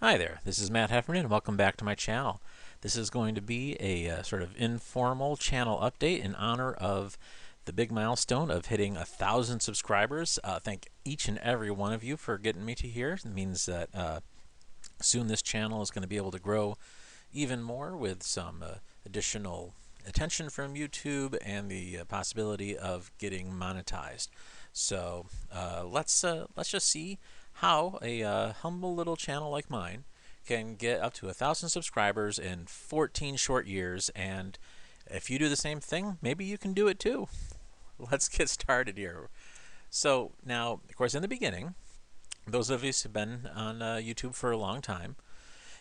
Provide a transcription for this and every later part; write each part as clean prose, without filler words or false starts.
Hi there, this is Matt Heffernan and welcome back to my channel. This is going to be a sort of informal channel update in honor of the big milestone of hitting 1,000 subscribers. Thank each and every one of you for getting me to here. It means that soon this channel is going to be able to grow even more with some additional attention from YouTube and the possibility of getting monetized. So let's just see how a humble little channel like mine can get up to 1,000 subscribers in 14 short years. And if you do the same thing, maybe you can do it too. Let's get started here. So now, of course, in the beginning, those of us who've been on YouTube for a long time,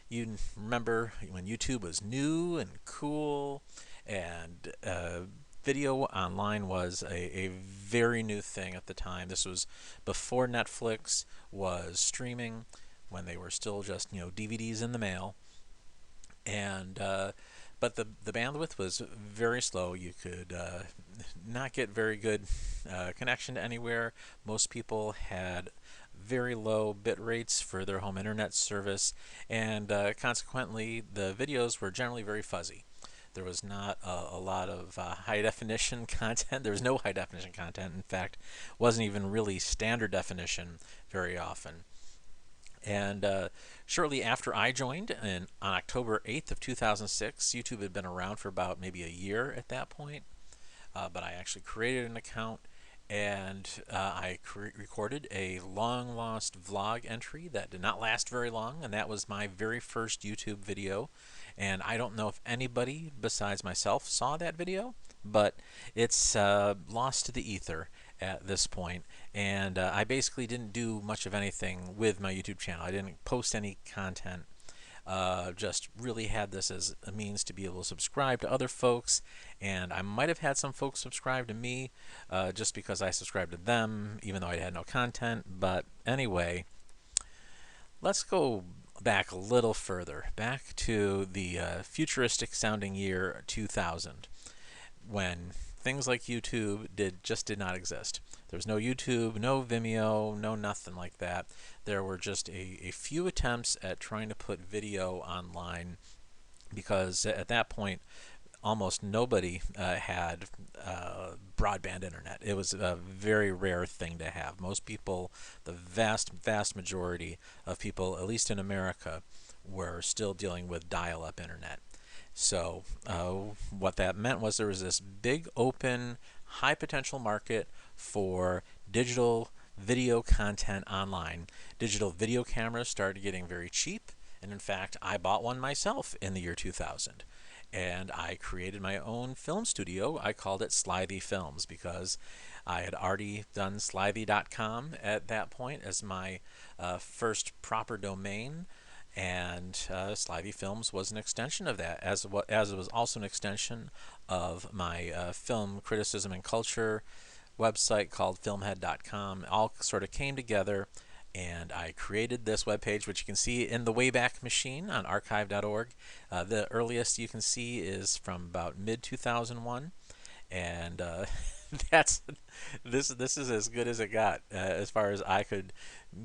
you remember when YouTube was new and cool and video online was a very new thing at the time. This was before Netflix was streaming, when they were still just DVDs in the mail, and but the bandwidth was very slow. You could not get very good connection to anywhere. Most people had very low bit rates for their home internet service, and consequently the videos were generally very fuzzy. There was not a lot of high definition content. There was no high definition content. In fact, wasn't even really standard definition very often. And shortly after I joined, on October 8th of 2006, YouTube had been around for about maybe a year at that point. But I actually created an account, and I recorded a long lost vlog entry that did not last very long, and that was my very first YouTube video. And I don't know if anybody besides myself saw that video, but it's lost to the ether at this point. And I basically didn't do much of anything with my YouTube channel. I didn't post any content. Just really had this as a means to be able to subscribe to other folks, and I might have had some folks subscribe to me just because I subscribed to them, even though I had no content. But anyway, let's go back a little further, back to the futuristic sounding year 2000, when things like YouTube just did not exist. There was no YouTube, no Vimeo, no nothing like that. There were just a few attempts at trying to put video online, because at that point almost nobody had broadband internet. It was a very rare thing to have. Most people, the vast majority of people, at least in America, were still dealing with dial-up internet. So what that meant was there was this big open high potential market for digital video content online. Digital video cameras started getting very cheap, and in fact I bought one myself in the year 2000. And I created my own film studio. I called it Slithy Films because I had already done slithy.com at that point as my first proper domain. And Slithy Films was an extension of that, as it was also an extension of my film criticism and culture website called filmhead.com. All sort of came together, and I created this webpage, which you can see in the Wayback Machine on archive.org. The earliest you can see is from about mid-2001, and this is as good as it got as far as I could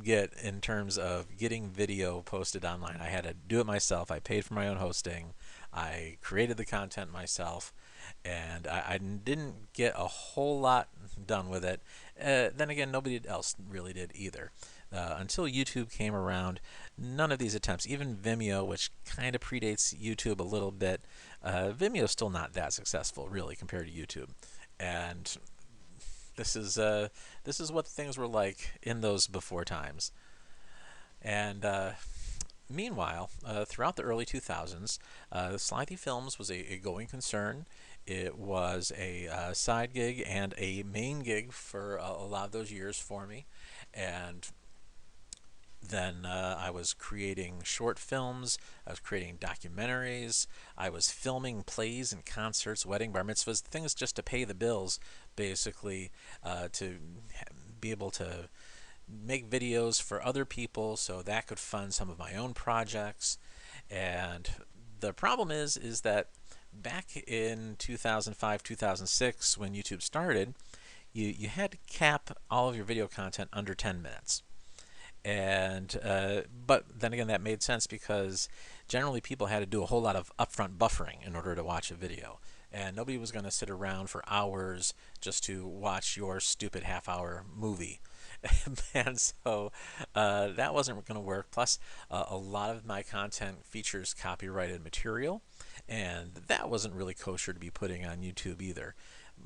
get in terms of getting video posted online. I had to do it myself. I paid for my own hosting. I created the content myself, and I didn't get a whole lot done with it. Then again, nobody else really did either. Until YouTube came around, none of these attempts, even Vimeo, which kind of predates YouTube a little bit, Vimeo is still not that successful really compared to YouTube. And this is what things were like in those before times. And meanwhile, throughout the early 2000s, Slithy Films was a going concern. It was a side gig and a main gig for a lot of those years for me. And then I was creating short films, I was creating documentaries, I was filming plays and concerts, wedding, bar mitzvahs, things just to pay the bills, basically, to be able to make videos for other people so that could fund some of my own projects. And the problem is that back in 2005, 2006, when YouTube started, you had to cap all of your video content under 10 minutes. And but then again, that made sense because generally people had to do a whole lot of upfront buffering in order to watch a video, and nobody was going to sit around for hours just to watch your stupid half-hour movie. And so that wasn't going to work. Plus, a lot of my content features copyrighted material, and that wasn't really kosher to be putting on YouTube either.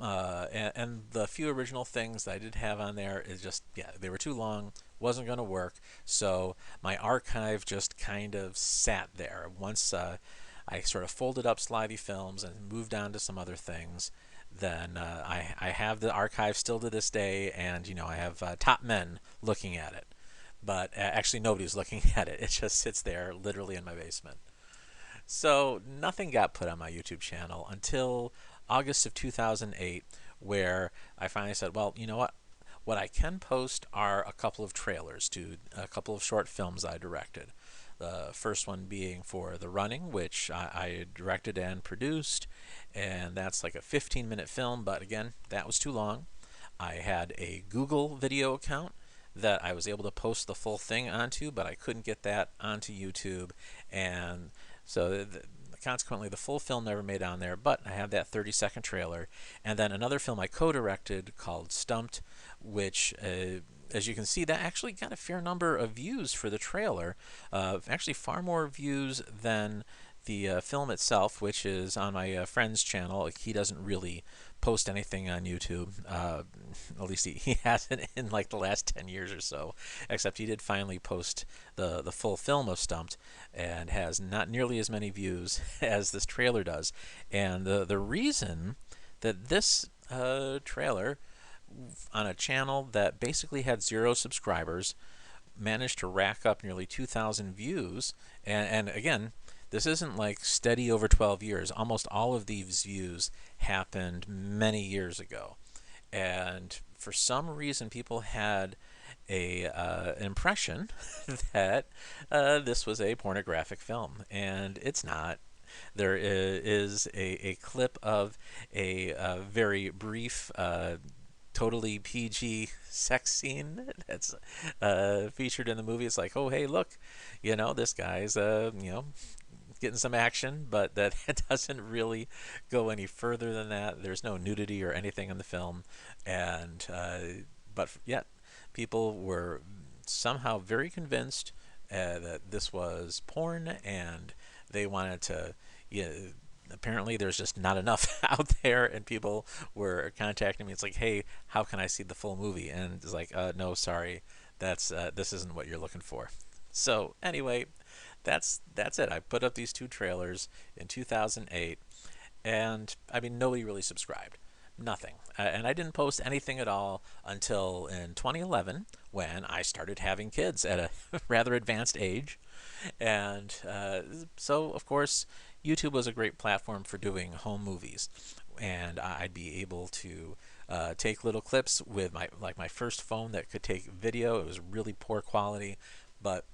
And the few original things that I did have on there is just, yeah, they were too long, wasn't going to work. So my archive just kind of sat there. Once I sort of folded up Slivey Films and moved on to some other things, then I have the archive still to this day, and I have top men looking at it. But actually, nobody's looking at it. It just sits there literally in my basement. So nothing got put on my YouTube channel until August of 2008, where I finally said, well, you know what? What I can post are a couple of trailers to a couple of short films I directed. The first one being for The Running, which I directed and produced, and that's like a 15-minute film, but again, that was too long. I had a Google video account that I was able to post the full thing onto, but I couldn't get that onto YouTube, and so consequently the full film never made on there, but I have that 30-second trailer. And then another film I co-directed called Stumped, which as you can see, that actually got a fair number of views for the trailer, actually far more views than the film itself, which is on my friend's channel. He doesn't really post anything on YouTube, at least he hasn't in like the last 10 years or so, except he did finally post the full film of Stumped, and has not nearly as many views as this trailer does. And the reason that this trailer on a channel that basically had 0 subscribers managed to rack up nearly 2,000 views, and again, this isn't like steady over 12 years. Almost all of these views happened many years ago. And for some reason, people had an impression that this was a pornographic film, and it's not. There is a clip of a very brief totally PG sex scene that's featured in the movie. It's like, oh, hey, look, this guy's, getting some action, but that doesn't really go any further than that. There's no nudity or anything in the film, and but yet people were somehow very convinced that this was porn, and they wanted to. Apparently there's just not enough out there, and people were contacting me. It's like, hey, how can I see the full movie? And it's like, no, sorry, that's this isn't what you're looking for. So anyway, that's it. I put up these 2 trailers in 2008, and I mean, nobody really subscribed. Nothing. And I didn't post anything at all until in 2011, when I started having kids at a rather advanced age. And so, of course, YouTube was a great platform for doing home movies. And I'd be able to take little clips with my first phone that could take video. It was really poor quality, but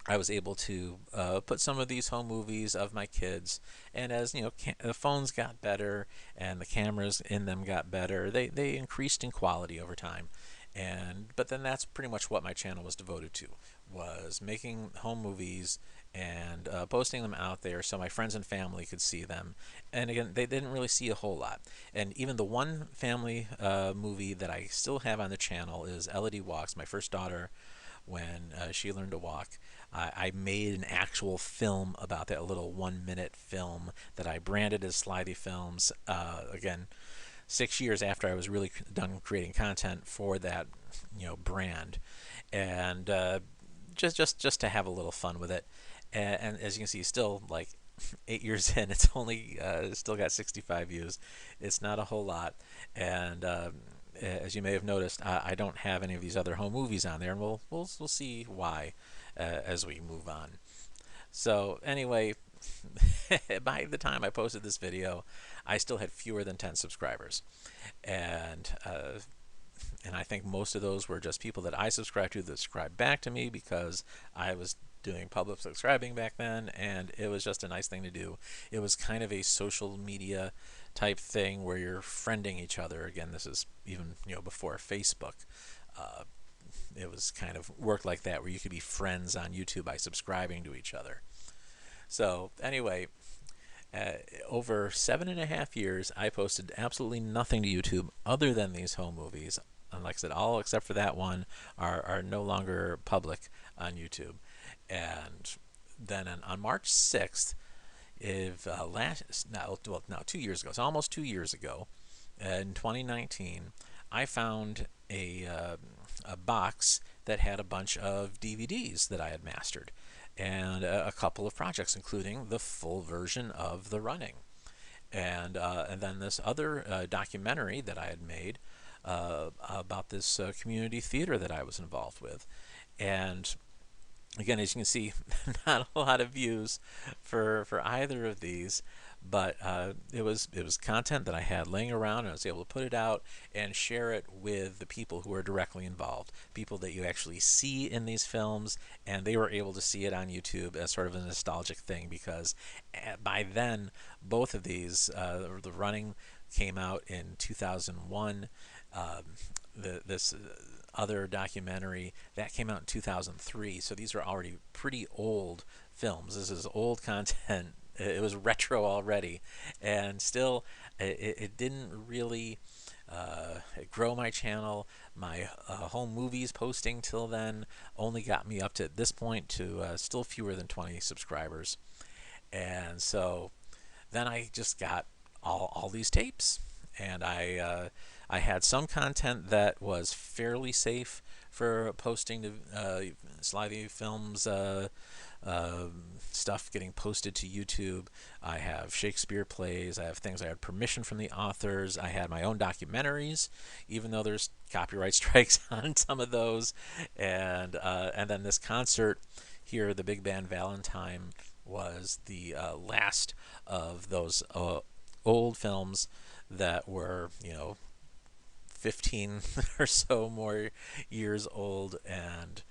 I was able to put some of these home movies of my kids, and as the phones got better and the cameras in them got better, they increased in quality over time. But then that's pretty much what my channel was devoted to, was making home movies and posting them out there so my friends and family could see them. And again, they didn't really see a whole lot. And even the one family movie that I still have on the channel is Elodie Walks, my first daughter, when she learned to walk. I made an actual film about that, a little 1-minute film that I branded as Slivey Films. Again, 6 years after I was really done creating content for that, brand, and just to have a little fun with it. And as you can see, still like 8 years in, it's only still got 65 views. It's not a whole lot, and as you may have noticed, I don't have any of these other home movies on there, and we'll see why as we move on. So anyway, by the time I posted this video, I still had fewer than 10 subscribers, and I think most of those were just people that I subscribed to that subscribed back to me, because I was doing public subscribing back then, and it was just a nice thing to do. It was kind of a social media type thing where you're friending each other. Again, this is even before Facebook. it was kind of worked like that, where you could be friends on YouTube by subscribing to each other. So anyway, uh, over 7.5 years, I posted absolutely nothing to YouTube other than these home movies. And like I said, all except for that one are no longer public on YouTube. And then on March 6th, if now 2 years ago, it's almost 2 years ago, in 2019, I found a box that had a bunch of DVDs that I had mastered, and a couple of projects, including the full version of The Running, and then this other documentary that I had made about this community theater that I was involved with, and again, as you can see, not a lot of views for either of these, but it was content that I had laying around, and I was able to put it out and share it with the people who are directly involved, people that you actually see in these films, and they were able to see it on YouTube as sort of a nostalgic thing, because by then both of these, The Running came out in 2001. This other documentary that came out in 2003, so these are already pretty old films. This is old content. It was retro already, and still it didn't really grow my channel. My home movies posting till then only got me up to this point to still fewer than 20 subscribers. And so then I just got all these tapes, and I had some content that was fairly safe for posting to Slavy Films stuff getting posted to YouTube. I have Shakespeare plays. I have things I had permission from the authors. I had my own documentaries, even though there's copyright strikes on some of those. And then this concert here, the Big Band Valentine, was the last of those old films that were, 15 or so more years old, and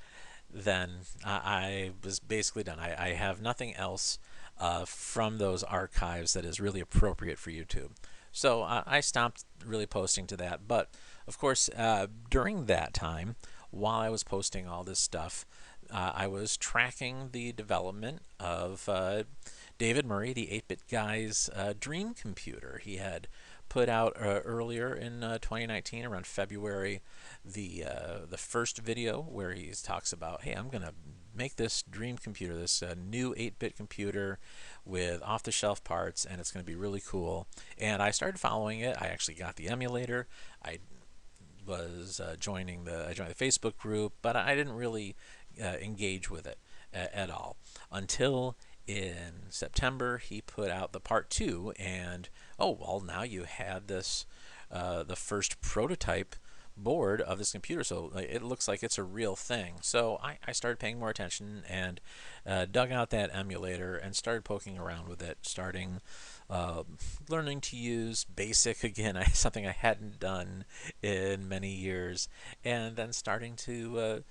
then I was basically done. I have nothing else from those archives that is really appropriate for YouTube. So I stopped really posting to that. But of course, during that time, while I was posting all this stuff, I was tracking the development of David Murray, the 8-Bit Guy's dream computer. He had put out earlier in 2019, around February, the first video where he talks about, hey, I'm going to make this dream computer, this new 8-bit computer with off-the-shelf parts, and it's going to be really cool. And I started following it. I actually got the emulator. I was joining the Facebook group, but I didn't really engage with it at all until in September he put out the part 2, and oh well, now you had this the first prototype board of this computer, so it looks like it's a real thing. So I started paying more attention and dug out that emulator and started poking around with it, starting learning to use BASIC again, something I hadn't done in many years, and then starting to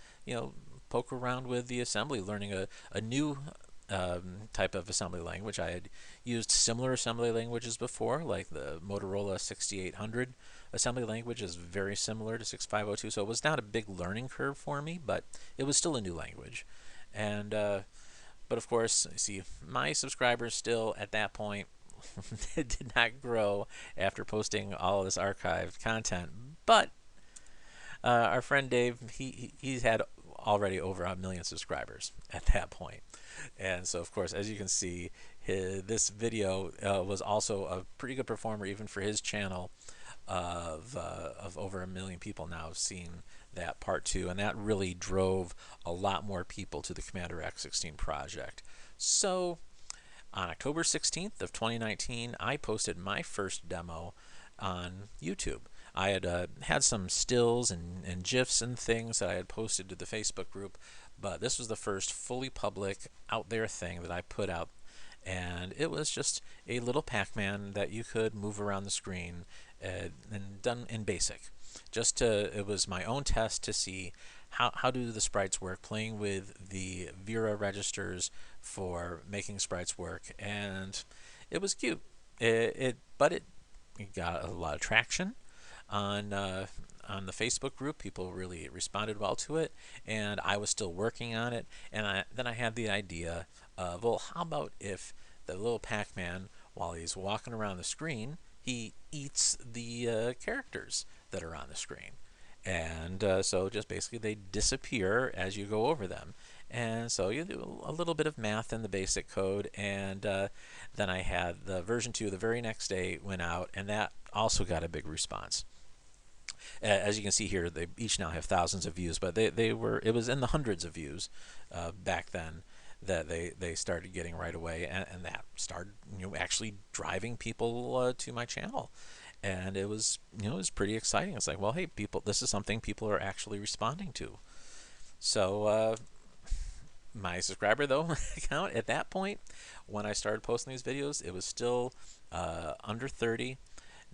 poke around with the assembly, learning a new type of assembly language. I had used similar assembly languages before, like the Motorola 6800 assembly language is very similar to 6502, so it was not a big learning curve for me, but it was still a new language. And but of course, you see, my subscribers still at that point did not grow after posting all of this archived content. But our friend Dave, he's had already over 1 million subscribers at that point. And so, of course, as you can see, this video was also a pretty good performer even for his channel of over 1 million people now have seen that part 2, and that really drove a lot more people to the Commander X16 project. So on October 16th of 2019, I posted my first demo on YouTube. I had had some stills and GIFs and things that I had posted to the Facebook group, but this was the first fully public, out there thing that I put out, and it was just a little Pac-Man that you could move around the screen, and done in BASIC. It was my own test to see how do the sprites work, playing with the Vera registers for making sprites work, and it was cute. But it got a lot of traction. on the Facebook group. People really responded well to it, and I was still working on it. And then I had the idea of, well, how about if the little Pac-Man, while he's walking around the screen, he eats the characters that are on the screen. And so just basically they disappear as you go over them. And so you do a little bit of math in the basic code, and then I had the version 2 the very next day went out, and that also got a big response. As you can see here, they each now have thousands of views, but it was in the hundreds of views back then that they started getting right away, and that started actually driving people to my channel. And it was it was pretty exciting. It's like, well, hey, people, this is something people are actually responding to. So my subscriber though count at that point when I started posting these videos, it was still under 30.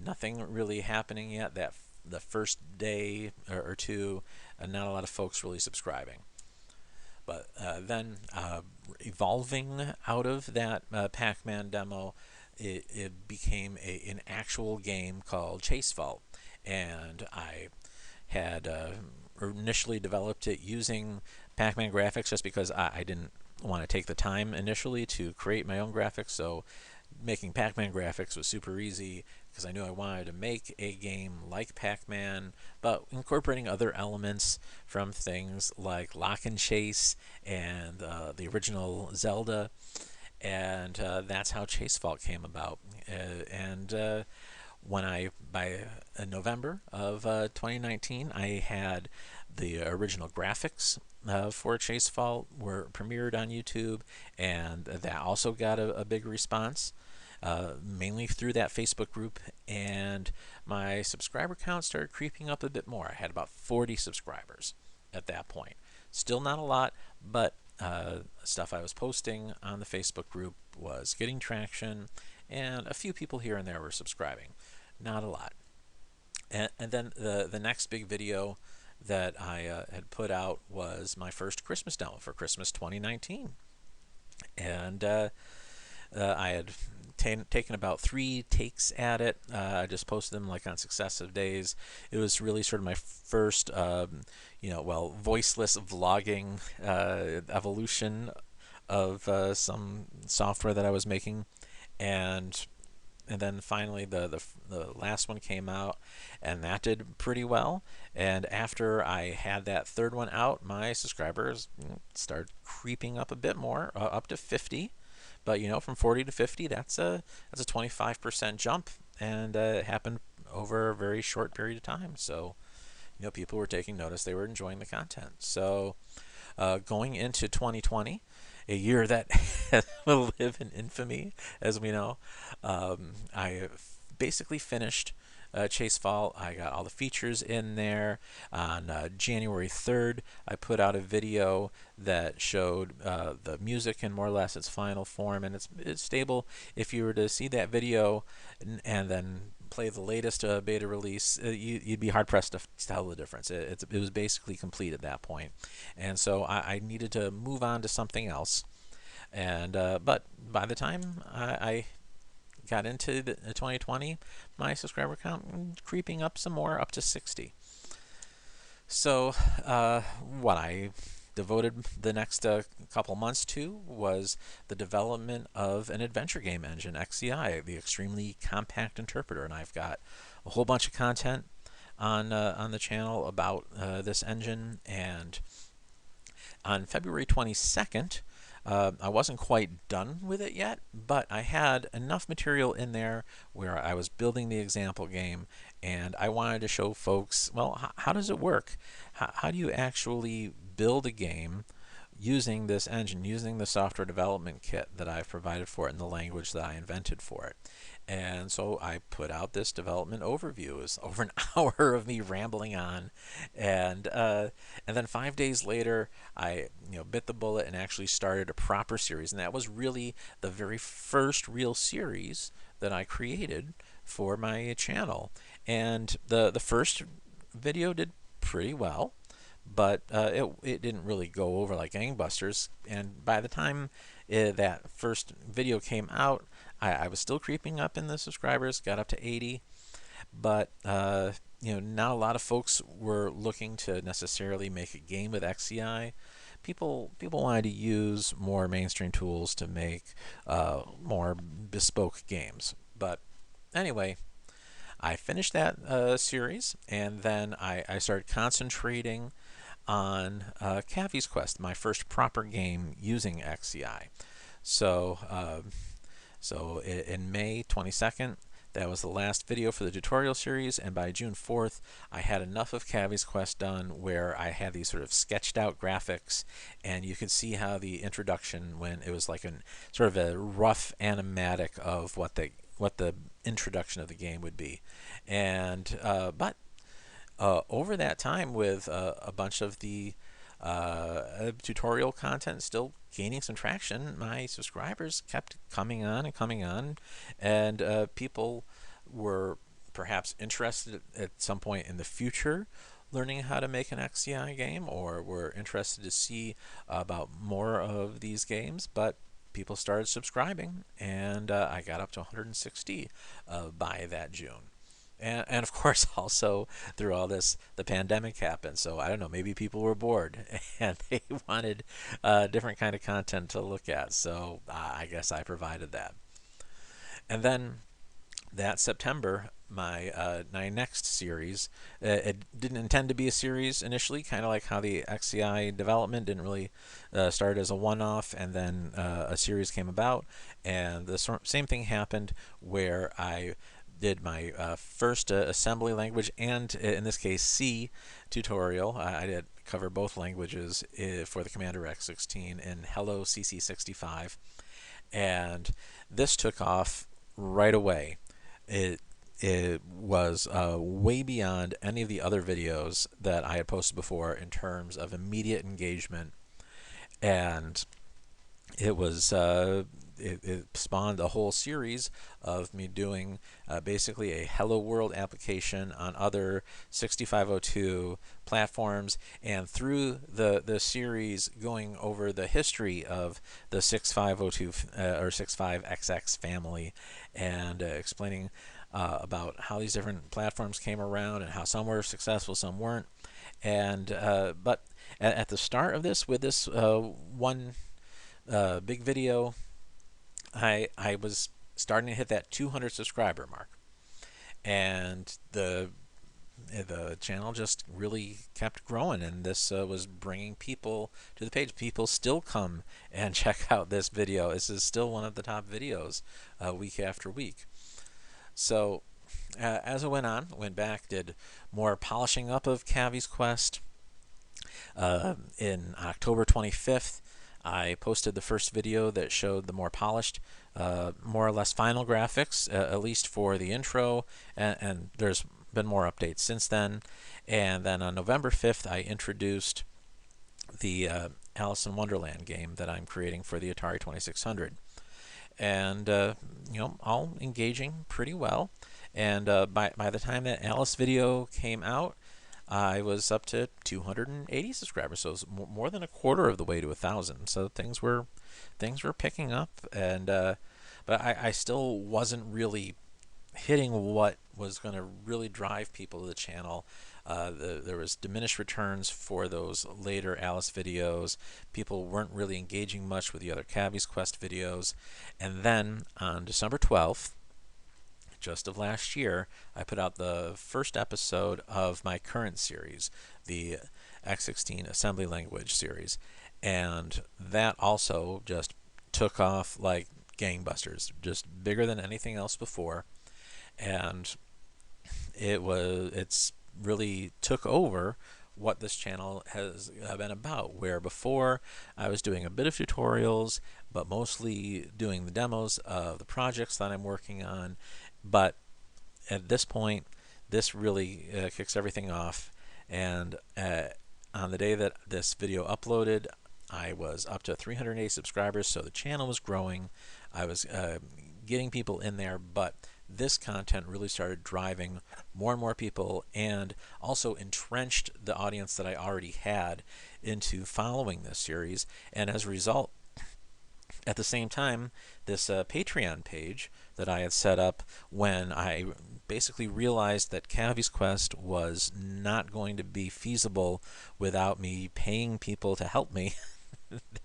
Nothing really happening yet. That the first day or two, not a lot of folks really subscribing. But then evolving out of that PacMan demo, it became an actual game called Chase Vault, and I had initially developed it using PacMan graphics just because I didn't want to take the time initially to create my own graphics. So making PacMan graphics was super easy because I knew I wanted to make a game like Pac-Man, but incorporating other elements from things like Lock and Chase and the original Zelda, and that's how Chase Vault came about. And when by November of 2019, I had the original graphics for Chase Vault were premiered on YouTube, and that also got a big response. Mainly through that Facebook group, and my subscriber count started creeping up a bit more. I had about 40 subscribers at that point. Still not a lot, but stuff I was posting on the Facebook group was getting traction, and a few people here and there were subscribing. Not a lot. And then the next big video that I had put out was my first Christmas demo for Christmas 2019. And I had taken about 3 takes at it. I just posted them like on successive days. It was really sort of my first, voiceless vlogging evolution of some software that I was making, and then finally the last one came out, and that did pretty well. And after I had that third one out, my subscribers started creeping up a bit more, up to 50. But from 40 to 50, that's a 25% jump, and it happened over a very short period of time. So people were taking notice; they were enjoying the content. So going into 2020, a year that will live in infamy, as we know, I basically finished Chase Vault. I got all the features in there. On January 3rd, I put out a video that showed the music in more or less its final form, and it's stable. If you were to see that video and then play the latest beta release, you'd be hard pressed to tell the difference. It was basically complete at that point, and so I needed to move on to something else. And but by the time I got into the 2020, my subscriber count creeping up some more, up to 60. So what I devoted the next couple months to was the development of an adventure game engine, XCI, the Extremely Compact Interpreter, and I've got a whole bunch of content on the channel about this engine. And on February 22nd, I wasn't quite done with it yet, but I had enough material in there where I was building the example game, and I wanted to show folks, well, how does it work? How do you actually build a game using this engine, using the software development kit that I've provided for it in the language that I invented for it? And so I put out this development overview. It was over an hour of me rambling on, and then 5 days later, I bit the bullet and actually started a proper series, and that was really the very first real series that I created for my channel. And the first video did pretty well, but it didn't really go over like gangbusters. And by the time that first video came out, I was still creeping up in the subscribers, got up to 80, but not a lot of folks were looking to necessarily make a game with XCI. People wanted to use more mainstream tools to make more bespoke games. But anyway, I finished that series, and then I started concentrating on Cavis Quest, my first proper game using XCI. So, in May 22nd, that was the last video for the tutorial series, and by June 4th, I had enough of Cavis Quest done where I had these sort of sketched out graphics, and you could see how the introduction, when it was like a sort of a rough animatic of what the introduction of the game would be. And but over that time, with a bunch of the tutorial content still gaining some traction, my subscribers kept coming on and coming on, and people were perhaps interested at some point in the future learning how to make an XCI game, or were interested to see about more of these games. But people started subscribing, and I got up to 160 by that June. And of course, also through all this, the pandemic happened. So I don't know, maybe people were bored and they wanted a different kind of content to look at. So I guess I provided that. And then that September, my next series, it didn't intend to be a series initially, kind of like how the XCI development didn't really start as a one-off, and then a series came about. And the same thing happened where I did my first assembly language, and in this case C tutorial. I did cover both languages for the Commander X16 in Hello CC65, and this took off right away. It was way beyond any of the other videos that I had posted before in terms of immediate engagement, and it was it spawned a whole series of me doing basically a Hello World application on other 6502 platforms, and through the series going over the history of the 6502 or 65XX family, and explaining about how these different platforms came around and how some were successful, some weren't. And but at the start of this, with this one big video, I was starting to hit that 200 subscriber mark, and the channel just really kept growing, and this was bringing people to the page. People still come and check out this video. This is still one of the top videos week after week. So as it went back, did more polishing up of Cavis Quest. In October 25th, I posted the first video that showed the more polished, more or less final graphics, at least for the intro, and there's been more updates since then. And then on November 5th, I introduced the Alice in Wonderland game that I'm creating for the Atari 2600. And all engaging pretty well. And by the time that Alice video came out, I was up to 280 subscribers, so it was more than a quarter of the way to 1,000. So things were picking up, and but I still wasn't really hitting what was going to really drive people to the channel. There was diminished returns for those later Alice videos. People weren't really engaging much with the other Cavis Quest videos. And then on December 12th, just of last year, I put out the first episode of my current series, the X16 Assembly language series. And that also just took off like gangbusters, just bigger than anything else before. And it's really took over what this channel has been about, where before I was doing a bit of tutorials, but mostly doing the demos of the projects that I'm working on. But at this point, this really kicks everything off, and on the day that this video uploaded, I was up to 380 subscribers, so the channel was growing. I was getting people in there, but this content really started driving more and more people, and also entrenched the audience that I already had into following this series. And as a result, At the same time, this Patreon page that I had set up when I basically realized that Cavis Quest was not going to be feasible without me paying people to help me.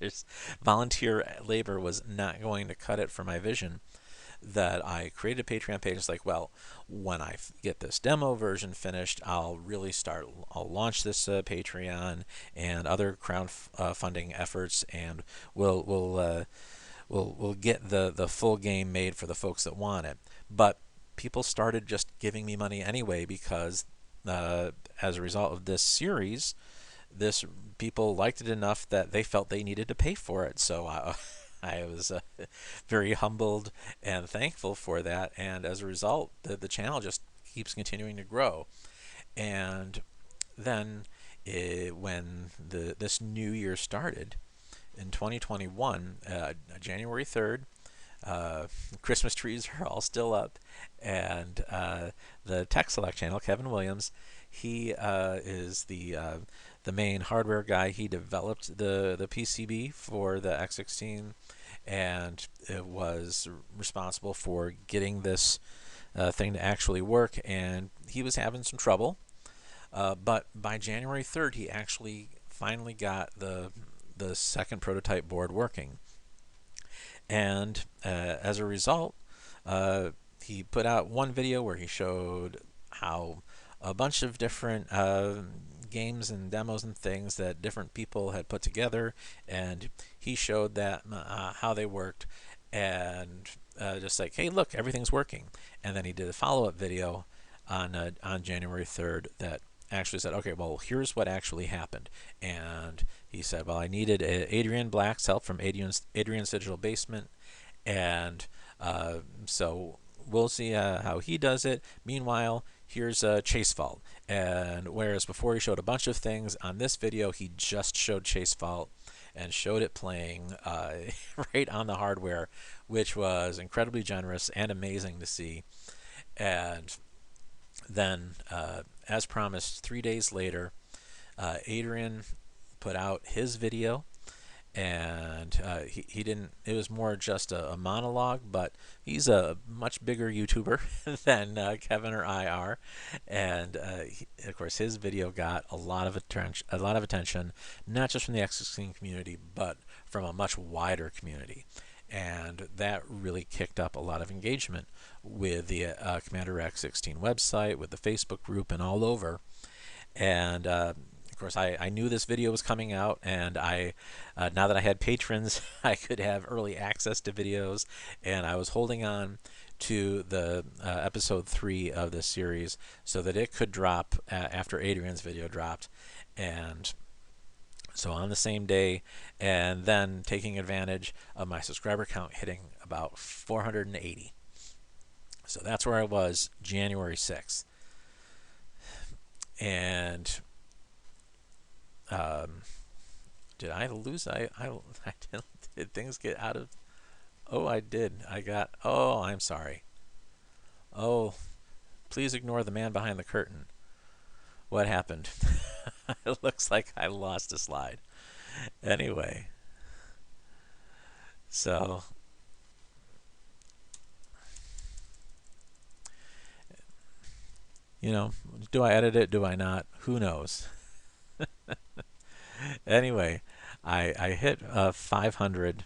There's volunteer labor was not going to cut it for my vision. That I created a Patreon page. It's like, well, when I get this demo version finished, I'll really start. I'll launch this Patreon and other crowdfunding efforts, and we'll get the full game made for the folks that want it. But people started just giving me money anyway because as a result of this series, this people liked it enough that they felt they needed to pay for it. So I was very humbled and thankful for that. And as a result, the channel just keeps continuing to grow. And then when this new year started in 2021, January 3rd, Christmas trees are all still up, and the Tech Select channel, Kevin Williams, he is the main hardware guy. He developed the PCB for the X16, and it was responsible for getting this thing to actually work. And he was having some trouble, but by January 3rd, he actually finally got the second prototype board working. And as a result, he put out one video where he showed how a bunch of different games and demos and things that different people had put together, and he showed that how they worked, and just like, hey, look, everything's working. And then he did a follow-up video on January 3rd that actually said, okay, well, here's what actually happened. And he said, well, I needed Adrian Black's help from Adrian's Digital Basement, and so we'll see how he does it. Meanwhile, here's Chase Fault. And whereas before he showed a bunch of things, on this video he just showed Chase Fault and showed it playing right on the hardware, which was incredibly generous and amazing to see. And then, as promised, 3 days later, Adrian put out his video, and he didn't. It was more just a monologue, but he's a much bigger YouTuber than Kevin or I are, and of course his video got a lot of attention, not just from the X16 community, but from a much wider community. And that really kicked up a lot of engagement with the Commander X16 website, with the Facebook group, and all over. And of course, I knew this video was coming out, and I now that I had patrons, I could have early access to videos, and I was holding on to the episode 3 of this series so that it could drop after Adrian's video dropped. And so on the same day, and then taking advantage of my subscriber count hitting about 480. So that's where I was January 6th. And did I lose? I did things get out of? Oh, I did. Oh, I'm sorry. Oh, please ignore the man behind the curtain. What happened? It looks like I lost a slide. Anyway, so do I edit it? Do I not? Who knows? Anyway, I hit 500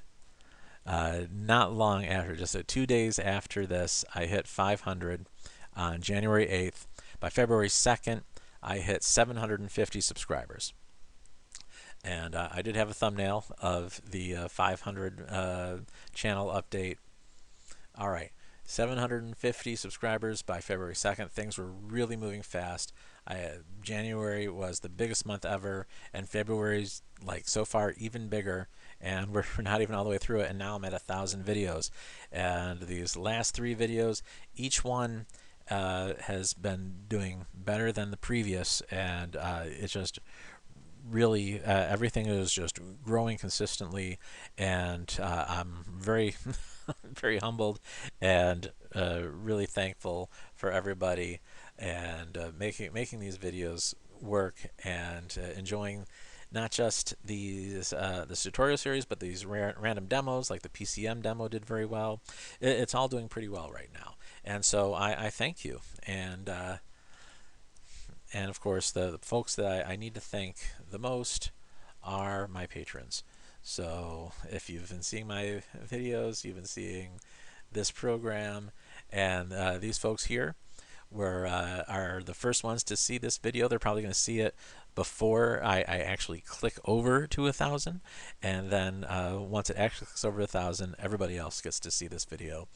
not long after, just 2 days after this. I hit 500 on January 8th. By February 2nd, I hit 750 subscribers. And I did have a thumbnail of the 500 channel update. All right, 750 subscribers by February 2nd. Things were really moving fast. January was the biggest month ever, and February's, like, so far even bigger, and we're not even all the way through it, and now I'm at 1,000 videos. And these last 3 videos, each one has been doing better than the previous, and it's just really everything is just growing consistently, and I'm very very humbled and really thankful for everybody, and making these videos work, and enjoying not just these this tutorial series, but these random demos, like the PCM demo did very well. It's all doing pretty well right now, and so I thank you. And of course, the folks that I need to thank the most are my patrons. So if you've been seeing my videos, you've been seeing this program, and these folks here are the first ones to see this video. They're probably going to see it before I actually click over to 1,000, and then once it actually clicks over 1,000, everybody else gets to see this video.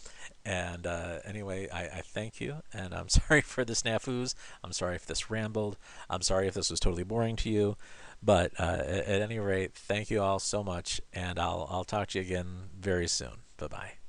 And anyway, I thank you, and I'm sorry for the snafus. I'm sorry if this rambled. I'm sorry if this was totally boring to you. But at any rate, thank you all so much, and I'll talk to you again very soon. Bye-bye.